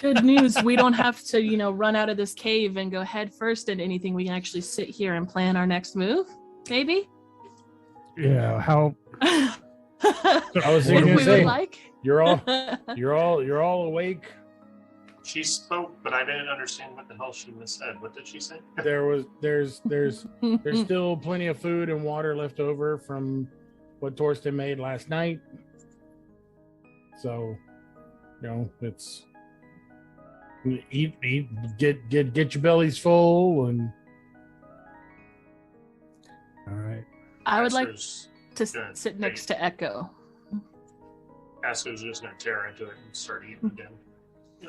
Good news. We don't have to, run out of this cave and go head first into anything. We can actually sit here and plan our next move, maybe? Yeah, how I was If gonna we say, would like. you're all awake. She spoke, but I didn't understand what the hell she said. What did she say? There's still plenty of food and water left over from what Torsten made last night. So, it's eat, get your bellies full, and all right. I would like Asher's to gonna sit next to Echo. Asher's just gonna tear into it and start eating again.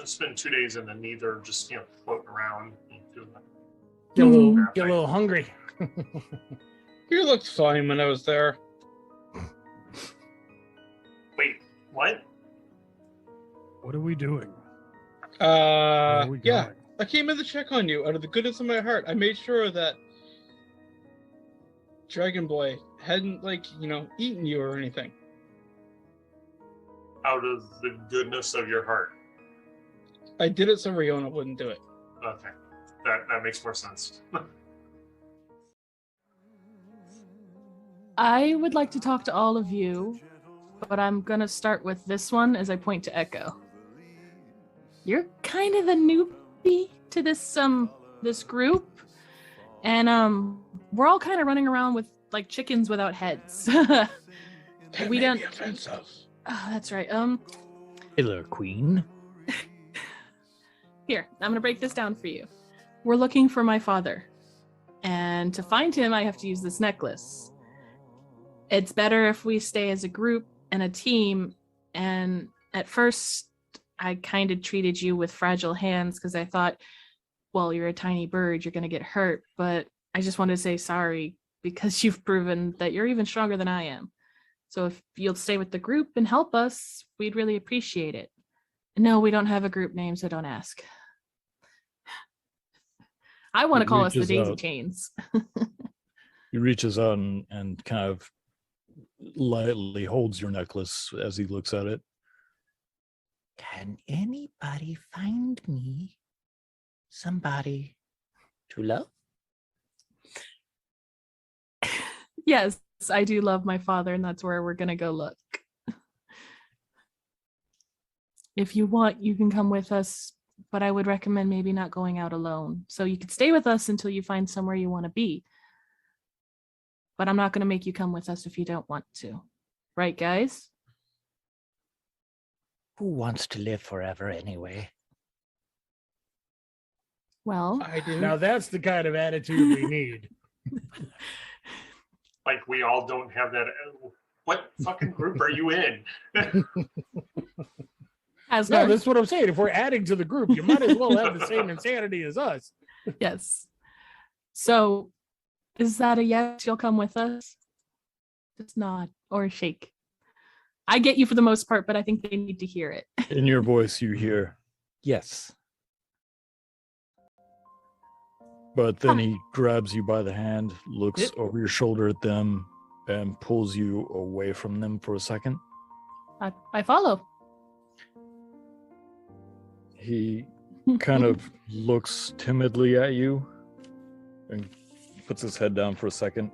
Spend 2 days and then neither just floating around. get a little hungry. You looked fine when I was there. Wait, what? What are we doing? Where are we Yeah. going? I came in to check on you out of the goodness of my heart. I made sure that Dragon Boy hadn't, eaten you or anything. Out of the goodness of your heart. I did it so Riona wouldn't do it. Okay, that makes more sense. I would like to talk to all of you, but I'm going to start with this one as I point to Echo. You're kind of the newbie to this group, and we're all kind of running around with like chickens without heads. We don't. Be offensive. Oh, that's right. Killer Queen. Here, I'm going to break this down for you. We're looking for my father, and to find him, I have to use this necklace. It's better if we stay as a group and a team, and at first, I kind of treated you with fragile hands because I thought, well, you're a tiny bird, you're going to get hurt, but I just wanted to say sorry because you've proven that you're even stronger than I am. So if you'll stay with the group and help us, we'd really appreciate it. No, we don't have a group name, so don't ask. I want to call us the Daisy Chains. He reaches out and kind of lightly holds your necklace as he looks at it. Can anybody find me somebody to love? Yes, I do love my father, and that's where we're going to go look. If you want, you can come with us, but I would recommend maybe not going out alone. So you could stay with us until you find somewhere you want to be. But I'm not going to make you come with us if you don't want to. Right, guys? Who wants to live forever anyway? Well, I do. Now that's the kind of attitude we need. Like we all don't have that. What fucking group are you in? No, that's what I'm saying. If we're adding to the group, you might as well have the same insanity as us. Yes. So, is that a yes? You'll come with us? Just nod or shake. I get you for the most part, but I think they need to hear it. In your voice, you hear, yes. But then he grabs you by the hand, looks over your shoulder at them, and pulls you away from them for a second. I follow. He kind of looks timidly at you and puts his head down for a second.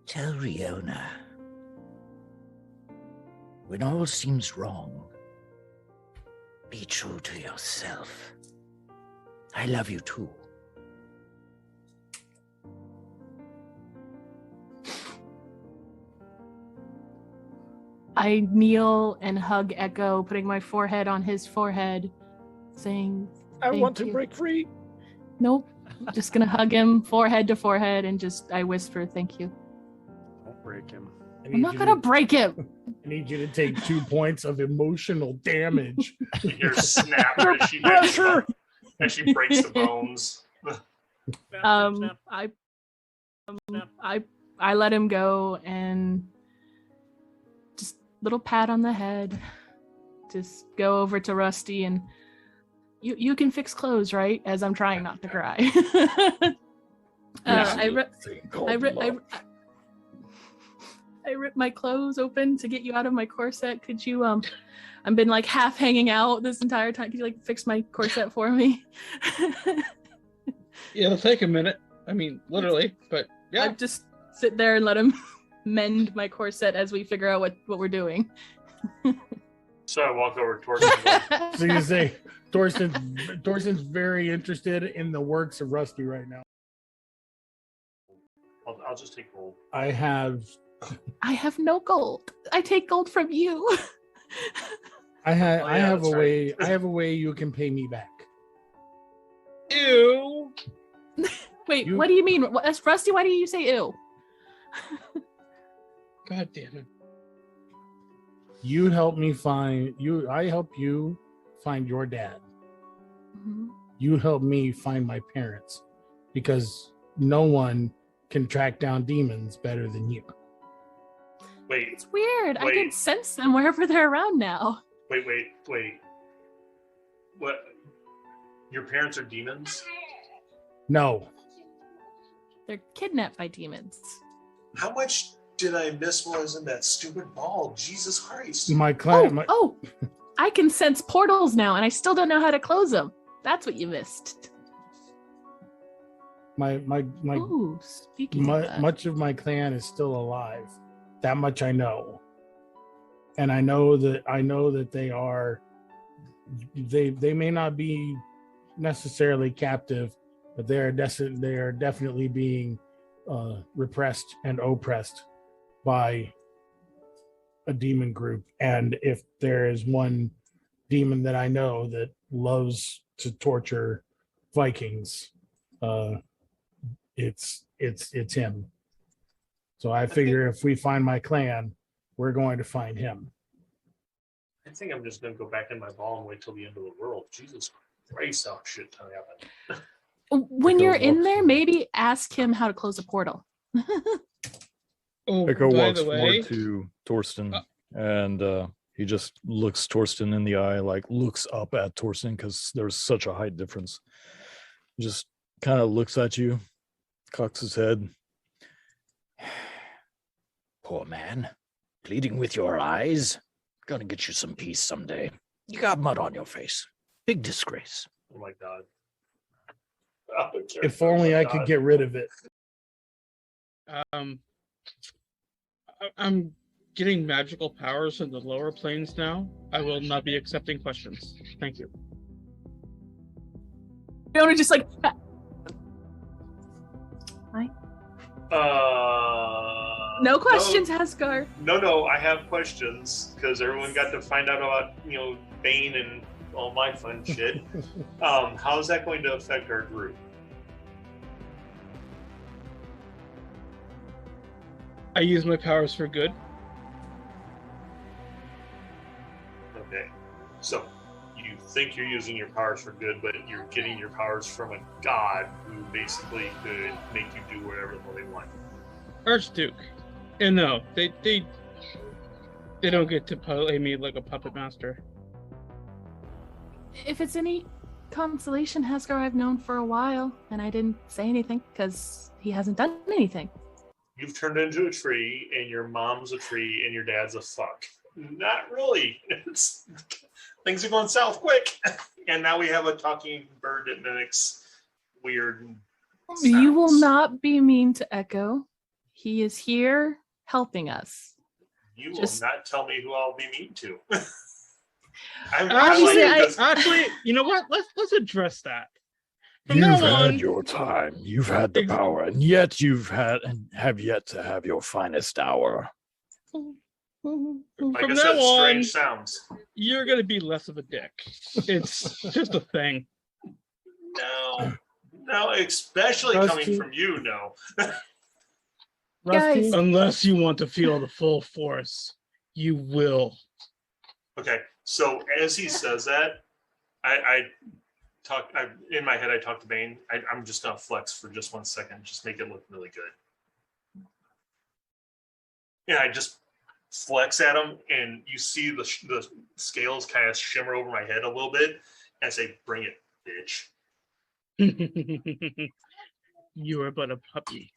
Tell Riona, when all seems wrong, be true to yourself. I love you too. I kneel and hug Echo, putting my forehead on his forehead, saying, I want "Thank to you." break free. Nope. Just gonna hug him forehead to forehead and I whisper, "Thank you." Don't break him. I'm not gonna break him. I need you to take 2 points of emotional damage. Your snap as she breaks the bones. I let him go and just little pat on the head. Just go over to Rusty and you can fix clothes, right? As I'm trying not to cry. I I ripped my clothes open to get you out of my corset. Could you I've been like half hanging out this entire time. Could you like fix my corset for me? Yeah, it'll take a minute. I mean, literally, but yeah. I just sit there and let him mend my corset as we figure out what we're doing. So I walk over towards him. So you say Torsten's very interested in the works of Rusty right now. I'll just take gold. I have no gold. I take gold from you. I have a that's right. way you can pay me back. Ew. Wait, what do you mean? Rusty, why do you say ew? God damn it. You help me find you. I help you find your dad. Mm-hmm. You help me find my parents, because no one can track down demons better than you. Wait, It's weird. I Wait. can sense them wherever they're around now. wait. What? Your parents are demons? No, They're kidnapped by demons. How much did I miss while I was in that stupid ball? Jesus Christ. my client. I can sense portals now, and I still don't know how to close them. That's what you missed. My Speaking of that. much of my clan is still alive. That much I know, and I know that they are. They may not be necessarily captive, but they are definitely being repressed and oppressed by a demon group. And if there is one demon that I know that loves to torture Vikings, it's him. So I figure if we find my clan, we're going to find him. I think I'm just gonna go back in my ball and wait till the end of the world. Jesus Christ, how shit ton happened. When Echo you're in walks there, forward. maybe ask him how to close a portal. Oh, Echo by walks the way, forward to Torsten, and he just looks Torsten in the eye, like looks up at Torsten because there's such a height difference. Just kind of looks at you, cocks his head. Poor man, pleading with your eyes. Gonna get you some peace someday. You got mud on your face. Big disgrace. Oh my god. If only I could get rid of it. I'm getting magical powers in the lower planes now. I will not be accepting questions. Thank you. You want to just like no questions, Haskar. No, I have questions because everyone got to find out about Bane and all my fun shit. How is that going to affect our group? I use my powers for good. Okay, so you think you're using your powers for good, but you're getting your powers from a god who basically could make you do whatever the hell they want. Archduke. And no, they don't get to play me like a puppet master. If it's any consolation, Haskar I've known for a while, and I didn't say anything because he hasn't done anything. You've turned into a tree, and your mom's a tree, and your dad's a fuck. Not really. Things are going south quick, and now we have a talking bird that mimics weird sounds. You will not be mean to Echo. He is here helping us. You Just- will not tell me who I'll be mean to. Actually, you know what? Let's address that. From You've now had on, your time. You've had the power, and yet you've had and have yet to have your finest hour. Like from I now said, on, strange sounds. you're gonna be less of a dick. It's just a thing. No, especially Rusty. coming from you, no. Rusty, Guys. Unless you want to feel the full force, you will. Okay, so as he says that, in my head I talk to Bane. I'm just gonna flex for just 1 second, just make it look really good. And I just flex at him, and you see the scales kind of shimmer over my head a little bit, and I say, "Bring it, bitch." You are but a puppy.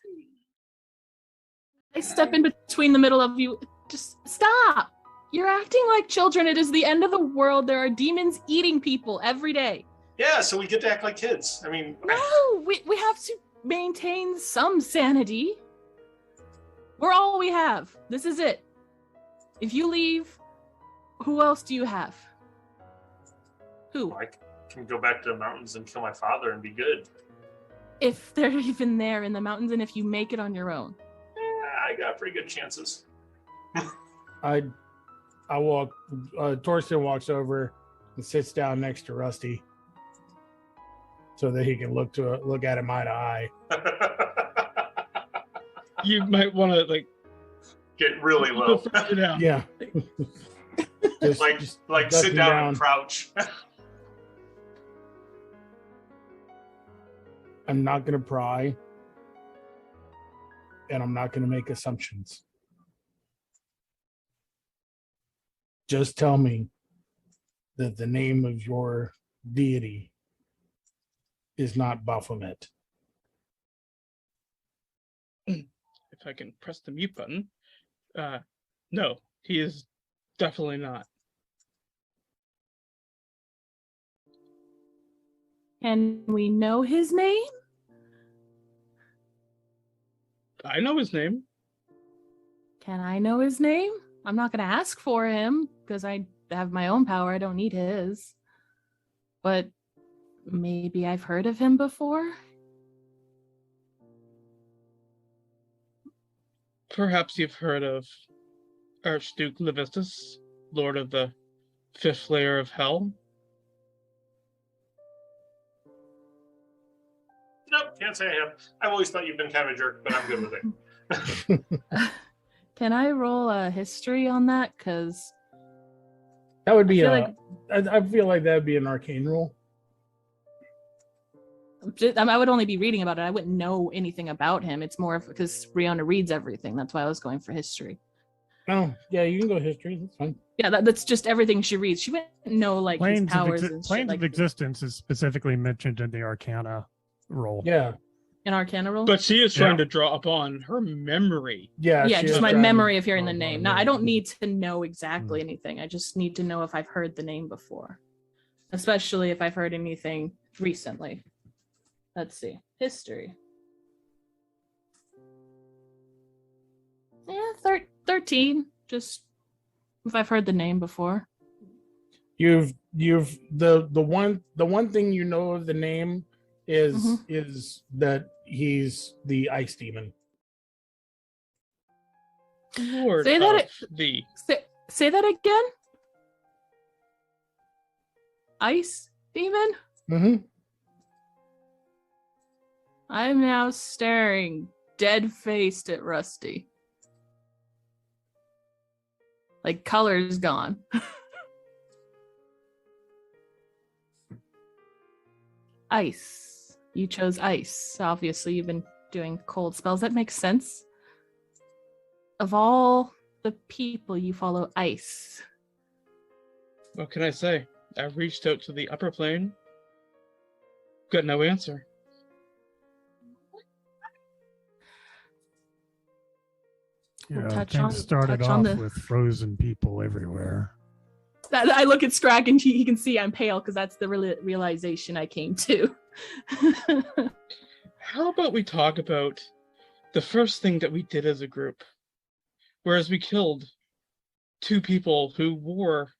I step in between the middle of you. Just stop. You're acting like children. It is the end of the world. There are demons eating people every day. Yeah, so we get to act like kids. I mean, No, we have to maintain some sanity. We're all we have. This is it. If you leave, who else do you have? Who? I can go back to the mountains and kill my father and be good. If they're even there in the mountains, and if you make it on your own. I got pretty good chances. I walk. Torsten walks over and sits down next to Rusty, so that he can look at him eye to eye. You might want to get really low. further down. Yeah. Like sit down and crouch. I'm not going to pry, and I'm not going to make assumptions. Just tell me that the name of your deity is not Baphomet. If I can press the mute button. No, he is definitely not. Can we know his name? I know his name. Can I know his name? I'm not going to ask for him because I have my own power. I don't need his. But maybe I've heard of him before. Perhaps you've heard of Archduke Levistus, Lord of the Fifth Layer of Hell. Nope, can't say I have. I've always thought you've been kind of a jerk, but I'm good with it. Can I roll a history on that? Because that would be I feel like that would be an arcane roll. I would only be reading about it. I wouldn't know anything about him. It's more because Rihanna reads everything. That's why I was going for history. Oh, yeah, you can go history. That's fine. Yeah, that's just everything she reads. She wouldn't know like his powers and shit Planes like of Existence is specifically mentioned in the Arcana roll. Yeah. An Arcana roll? But she is trying to draw upon her memory. Yeah, just my memory of hearing the name. Now, I don't need to know exactly anything. I just need to know if I've heard the name before. Especially if I've heard anything recently. Let's see. History. Yeah, 13. Just if I've heard the name before. You've the one thing you know of the name is that he's the ice demon. Lord say that say that again. Ice demon? Mm-hmm. I'm now staring dead-faced at Rusty. Like, color's gone. Ice. You chose ice. Obviously, you've been doing cold spells. That makes sense. Of all the people, you follow ice. What can I say? I reached out to the upper plane. Got no answer. Yeah, things started off with frozen people everywhere. I look at Scrag and he can see I'm pale because that's the realization I came to. How about we talk about the first thing that we did as a group? Whereas we killed 2 people who wore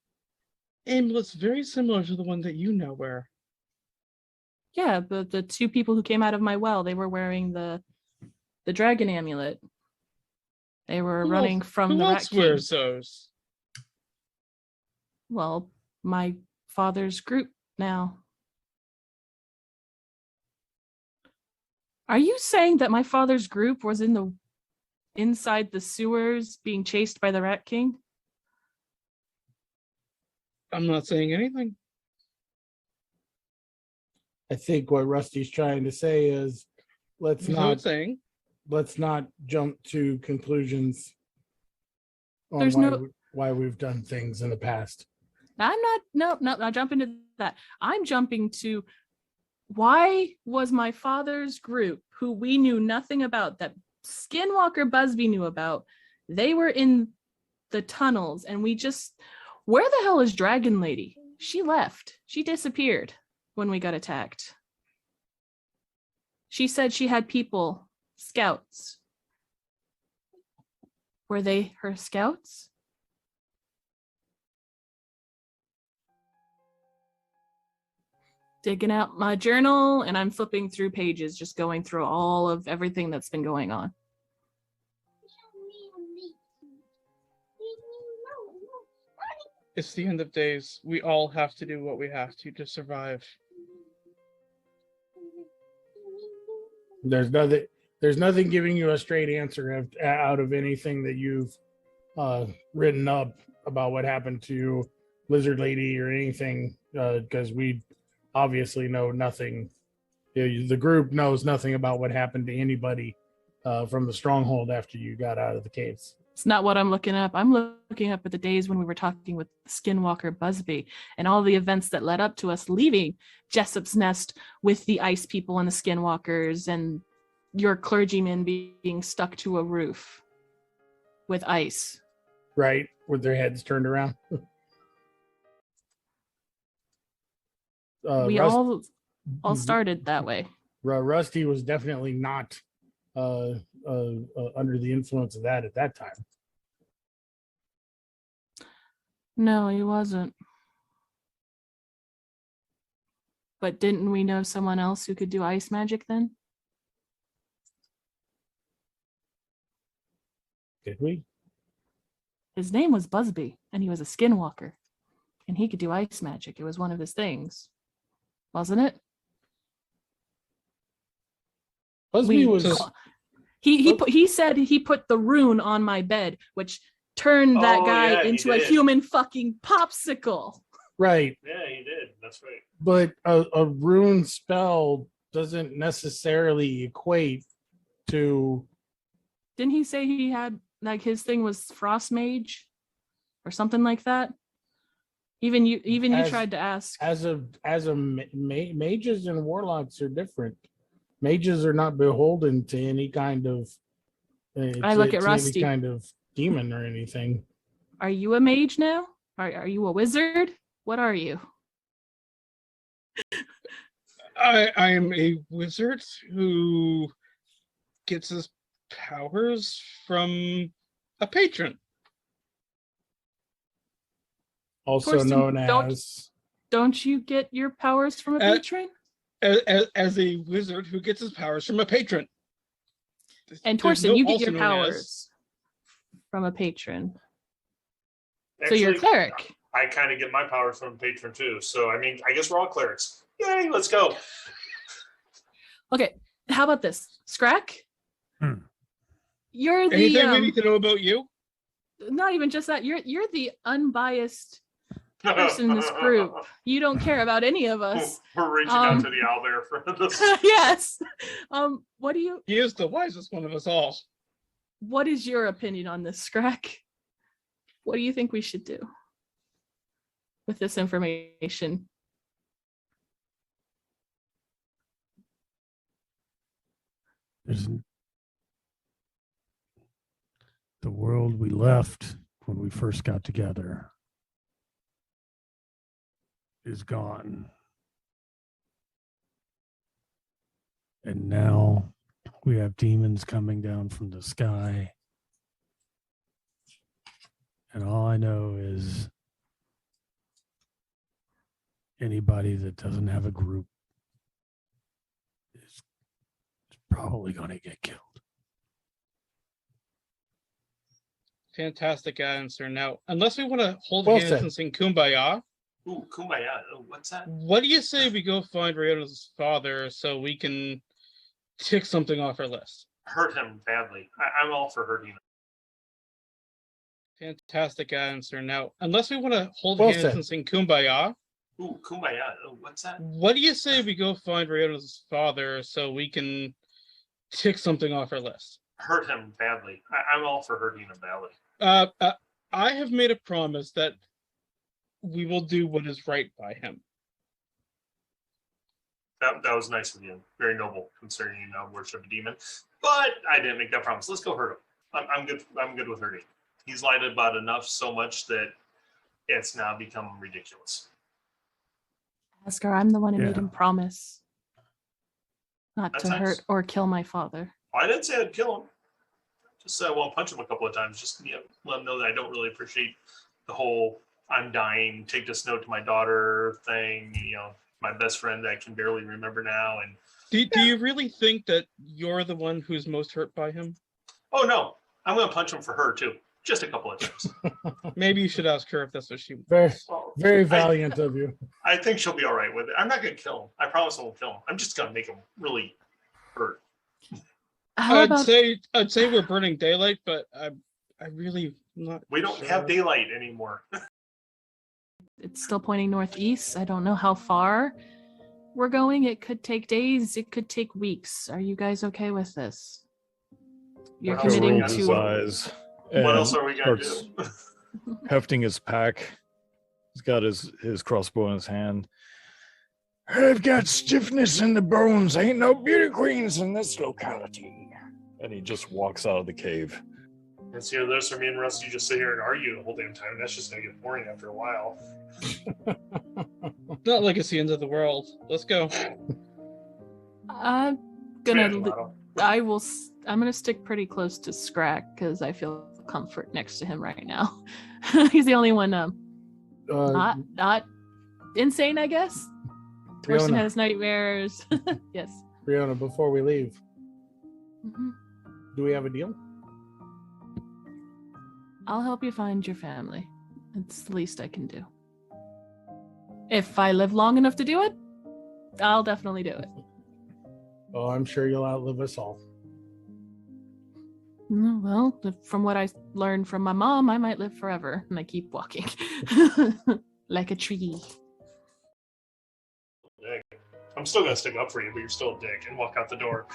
amulets very similar to the one that you now wear. Yeah, the 2 people who came out of my well, they were wearing the dragon amulet. They were running from the Rat King. Who else wears those? Well, my father's group now. Are you saying that my father's group was inside the sewers being chased by the Rat King? I'm not saying anything. I think what Rusty's trying to say is let's not jump to conclusions on why we've done things in the past. I'm not jumping to that. I'm jumping to why was my father's group, who we knew nothing about, that Skinwalker Busby knew about. They were in the tunnels, and where the hell is Dragon Lady? She left. She disappeared when we got attacked. She said she had people, scouts. Were they her scouts? Digging out my journal, and I'm flipping through pages, just going through all of everything that's been going on. It's the end of days. We all have to do what we have to survive. There's nothing giving you a straight answer out of anything that you've written up about what happened to Lizard Lady or anything, because we obviously know nothing. The group knows nothing about what happened to anybody from the stronghold after you got out of the caves. It's not what I'm looking up. I'm looking up at the days when we were talking with Skinwalker Busby and all the events that led up to us leaving Jessup's Nest with the ice people and the Skinwalkers, and your clergymen being stuck to a roof with ice. Right, with their heads turned around. We all started that way. Rusty was definitely not under the influence of that at that time. No, he wasn't. But didn't we know someone else who could do ice magic then? Did we? His name was Busby, and he was a skinwalker. And he could do ice magic. It was one of his things. Wasn't it? Busby was... He said he put the rune on my bed, which turned that guy into a human fucking popsicle. Right. Yeah, he did. That's right. But a rune spell doesn't necessarily equate to... Didn't he say he had, like, his thing was frost mage or something like that? Even you tried to ask. Mages and warlocks are different. Mages are not beholden to any kind of... I look at Rusty. Any kind of demon or anything. Are you a mage now? Are you a wizard? What are you? I am a wizard who gets his powers from a patron. Also known as... Don't you get your powers from a patron? As a wizard who gets his powers from a patron. And Torsten, you get your powers from a patron. Actually, so you're a cleric. I kind of get my powers from a patron too. So, I mean, I guess we're all clerics. Yay, let's go. Okay, how about this? Scrack? You're the... Anything we need to know about you? Not even just that. You're the unbiased person in this group. You don't care about any of us. We're reaching out to the owlbear for this. Yes. What do you... He is the wisest one of us all. What is your opinion on this, Scrack? What do you think we should do with this information? The world we left when we first got together is gone. And now we have demons coming down from the sky. And all I know is anybody that doesn't have a group is probably going to get killed. Fantastic answer. Now, unless we want to hold hands and sing Kumbaya. Ooh, Kumbaya. Oh, what's that? What do you say we go find Riona's father so we can tick something off our list? Hurt him badly. I'm all for hurting him. Fantastic answer. Now, unless we want to hold hands and sing Kumbaya. Ooh, Kumbaya. Oh, what's that? What do you say we go find Riona's father so we can tick something off our list? Hurt him badly. I'm all for hurting him badly. I have made a promise that we will do what is right by him. That was nice of you. Very noble, considering you now worship a demon. But I didn't make that promise. Let's go hurt him. I'm good. I'm good with hurting. He's lied about enough so much that it's now become ridiculous. Asker, I'm the one who made Yeah. him promise not That's to nice. hurt or kill my father. I didn't say I'd kill him. Just said I won't punch him a couple of times. Just let him know that I don't really appreciate the whole "I'm dying, take this note to my daughter" thing. My best friend that I can barely remember now. And Do you really think that you're the one who's most hurt by him? oh no, I'm gonna punch him for her too. Just a couple of times. Maybe you should ask her if that's what she. Very, Well, very valiant of you. I think she'll be all right with it. I'm not gonna kill him. I promise I won't kill him. I'm just gonna make him really hurt. How about I'd say we're burning daylight, but I really not. We don't sure. have daylight anymore. it's still pointing northeast? I don't know how far we're going. It could take days. It could take weeks. Are you guys okay with this? You're What else are we committing gonna Rolls his do? eyes. What and else are we gonna starts do? hefting his pack. He's got his crossbow in his hand. I've got stiffness in the bones. Ain't no beauty queens in this locality. And he just walks out of the cave. And so this, or me and Rusty just sit here and argue the whole damn time. That's just gonna get boring after a while. Not like it's the end of the world. Let's go. I'm gonna stick pretty close to Scrack because I feel comfort next to him right now. He's the only one not insane, I guess. Torsten Riona, has nightmares. Yes. Riona, before we leave, Mhm. do we have a deal? I'll help you find your family. It's the least I can do. If I live long enough to do it, I'll definitely do it. Oh, I'm sure you'll outlive us all. Well, from what I learned from my mom, I might live forever. And I keep walking like a tree. Dick. I'm still gonna stick up for you, but you're still a dick and walk out the door.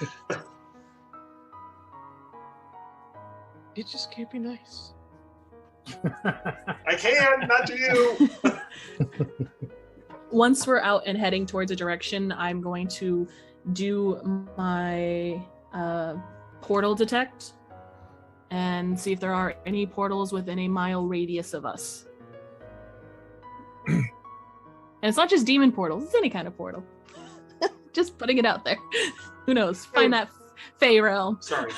It just can't be nice. I can, not to you. Once we're out and heading towards a direction, I'm going to do my portal detect and see if there are any portals within a mile radius of us. And it's not just demon portals, it's any kind of portal. Just putting it out there. Who knows? Find that Fey realm. Sorry.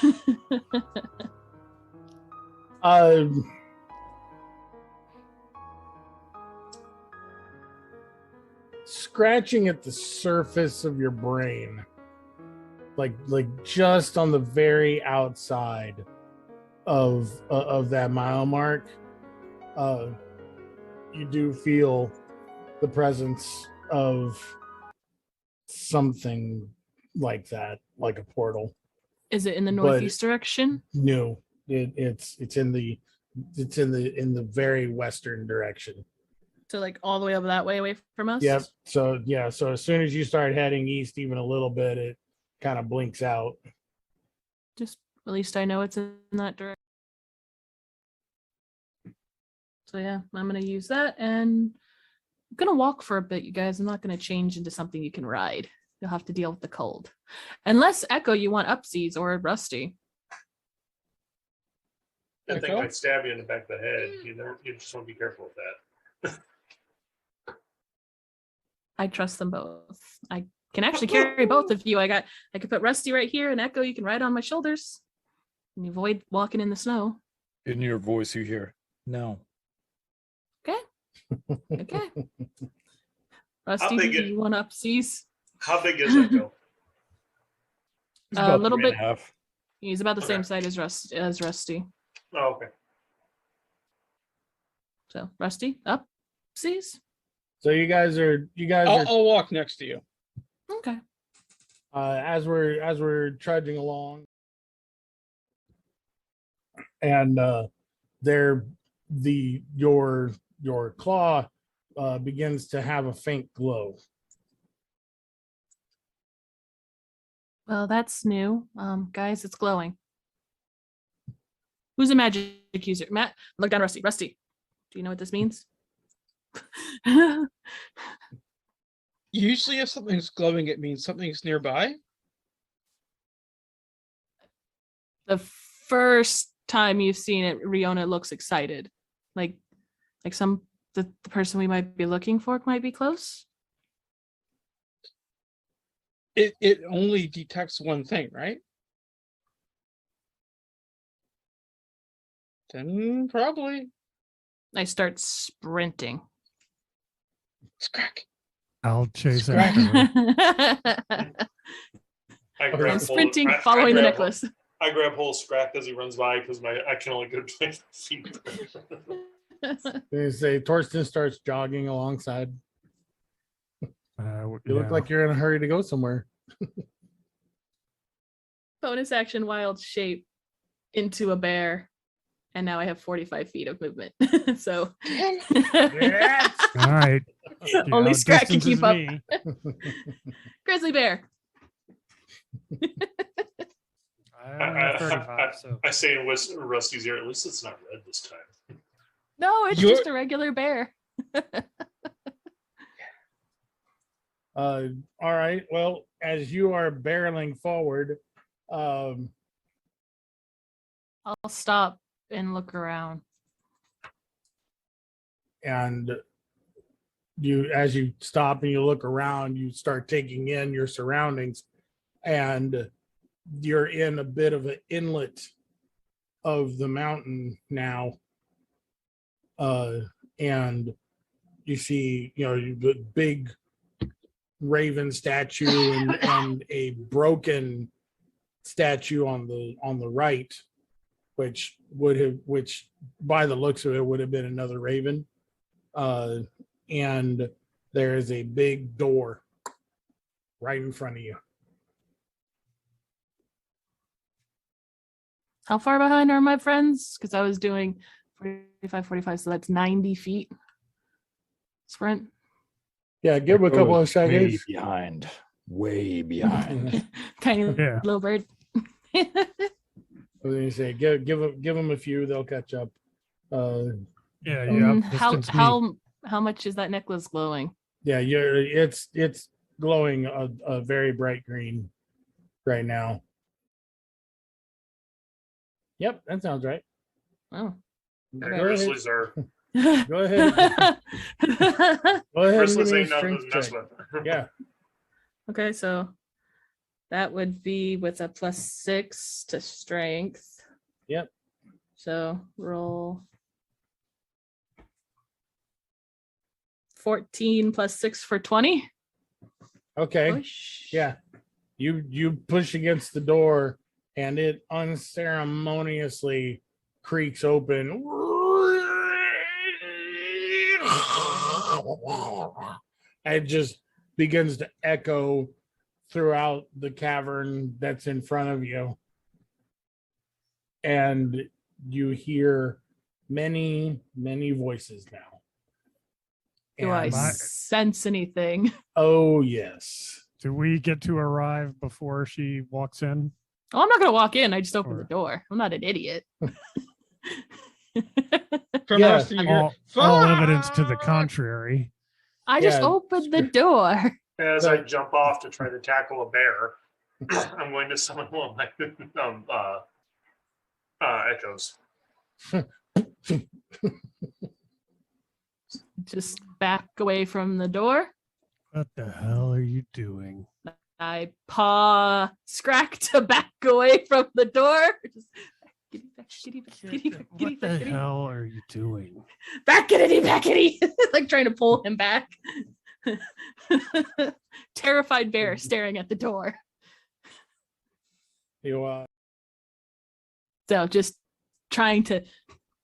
Scratching at the surface of your brain, like just on the very outside of that mile mark, you do feel the presence of something like that, like a portal. Is it in the But- northeast direction? No, it's in the very western direction. So like all the way over that way away from us? Yep. So yeah, so as soon as you start heading east even a little bit, it kind of blinks out. Just at least I know it's in that direction. So yeah, I'm gonna use that and I'm gonna walk for a bit, you guys. I'm not gonna change into something you can ride. You'll have to deal with the cold. Unless Echo, you want upseas or Rusty. That thing Echo? might stab you in the back of the head. You just want to be careful with that. I trust them both. I can actually carry both of you. I could put Rusty right here and Echo, you can ride on my shoulders. And you avoid walking in the snow. In your voice, you hear, no. Okay. Rusty, big do it- you want upseas? How big is Echo? He's A about little 3.5. bit. He's about the same Okay. size as Rusty. Oh, okay. So Rusty, upseas? So you guys are I'll walk next to you. Okay. as we're trudging along, and your claw begins to have a faint glow. Well, that's new. Guys, it's glowing. Who's a magic user? Matt, look down Rusty. Rusty, do you know what this means? Usually, if something's glowing, it means something's nearby. The first time you've seen it, Riona looks excited. Like the person we might be looking for might be close. It only detects one thing, right? Then probably. I start sprinting. Scrack. I'll chase Scratch. after her. I Okay. grab I'm hold- sprinting, I following the grab- necklace. I grab hold of Scrack as he runs by because I can only go 20 feet. They say Torsten starts jogging alongside. You look Yeah. like you're in a hurry to go somewhere. Bonus action wild shape into a bear. And now I have 45 feet of movement. So Yes! All right. Only Scrat can outdistances keep up. me. grizzly bear. I only have 35, so I say in Rusty's ear, at least it's not red this time. No, it's You're- just a regular bear. All right. Well, as you are barreling forward, I'll stop and look around. and as you stop and you look around, you start taking in your surroundings, and you're in a bit of an inlet of the mountain now. And you see, the big raven statue and a broken statue on the right, which by the looks of it would have been another raven. And there is a big door right in front of you. How far behind are my friends? Because I was doing 45, so that's 90 feet. Sprint. Yeah, give him a couple Oh, of seconds. Way behind. Tiny Yeah. little bird. I was gonna say, give them a few, they'll catch up. yeah, yeah. How much is that necklace glowing? Yeah, it's glowing a very bright green right now. Yep, that sounds right. Oh. Go Okay. ahead. Grizzlies are. Go ahead. Go ahead and give Grizzlies me a ain't nothing strength to mess check. with. Yeah. Okay, so that would be with a +6 to strength. Yep. So roll 14 + 6 for 20. Okay. Push. Yeah. You push against the door and it unceremoniously creaks open. It just begins to echo throughout the cavern that's in front of you. And you hear many, many voices now. Do I And- sense anything? Oh, yes. Do we get to arrive before she walks in? Oh, I'm not gonna walk in. I just open the Or- door. I'm not an idiot. From Yeah. our seat, you hear, All evidence to the "Fuck!" contrary. I just Yeah. opened the door. As I jump off to try to tackle a bear, I'm going to summon one of my echoes. Just back away from the door. What the hell are you doing? I paw Scrack to back away from the door. Just giddy back, giddy back, giddy back, giddy What back, the giddy hell are you doing? back, giddy, like trying to pull him back. Terrified bear staring at the door. You So just trying to,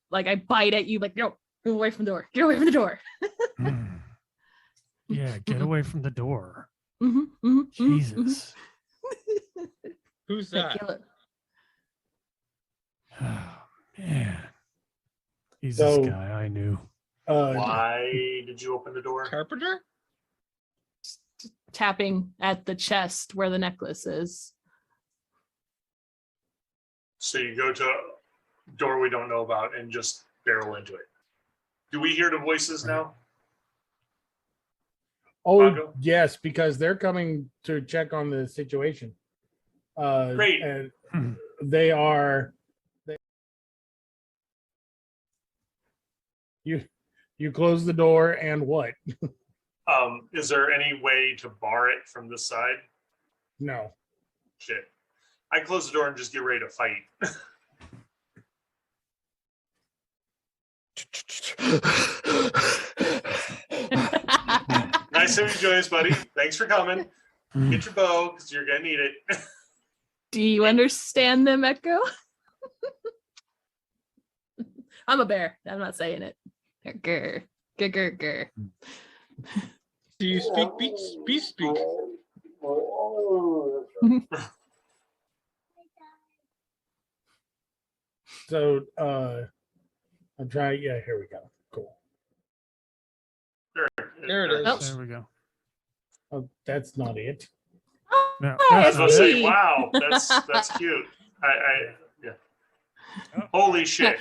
like, I bite at you, like, no, move away from the door. Get away from the door. Yeah, get away from the door. Mm-hmm, Jesus. Who's that? Oh, man. He's So- this guy I knew. Why did you open the door? Carpenter? Tapping at the chest where the necklace is. So you go to a door we don't know about and just barrel into it. Do we hear the voices now? Oh Paco? yes, because they're coming to check on the situation. Great. And they are. You close the door and what? Is there any way to bar it from this side? No. Shit. I close the door and just get ready to fight. Nice having you join us, buddy. Thanks for coming. Get your bow because you're gonna need it. Do you understand them, Echo? I'm a bear. I'm not saying it. Grr, grr, grr, grr. Do you speak beast speak? So I'm trying. Yeah, here we go. Cool. There it is. There we go. Oh, that's not it. No, Oh, I was gonna say, Hey. wow, that's cute. Yeah. Holy shit.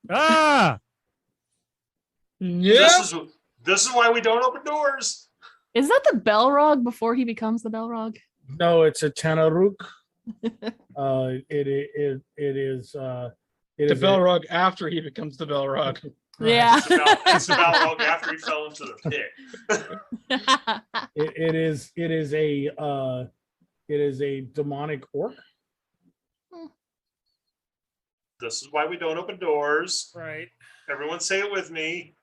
Ah! Yeah. This is why we don't open doors. Is that the Belrog before he becomes the Belrog? No, it's a Chanaruk. It is. It The is Belrog after he becomes the Belrog. Yeah. It's about long after he fell into the pit. It is a demonic orc. This is why we don't open doors. Right. Everyone say it with me.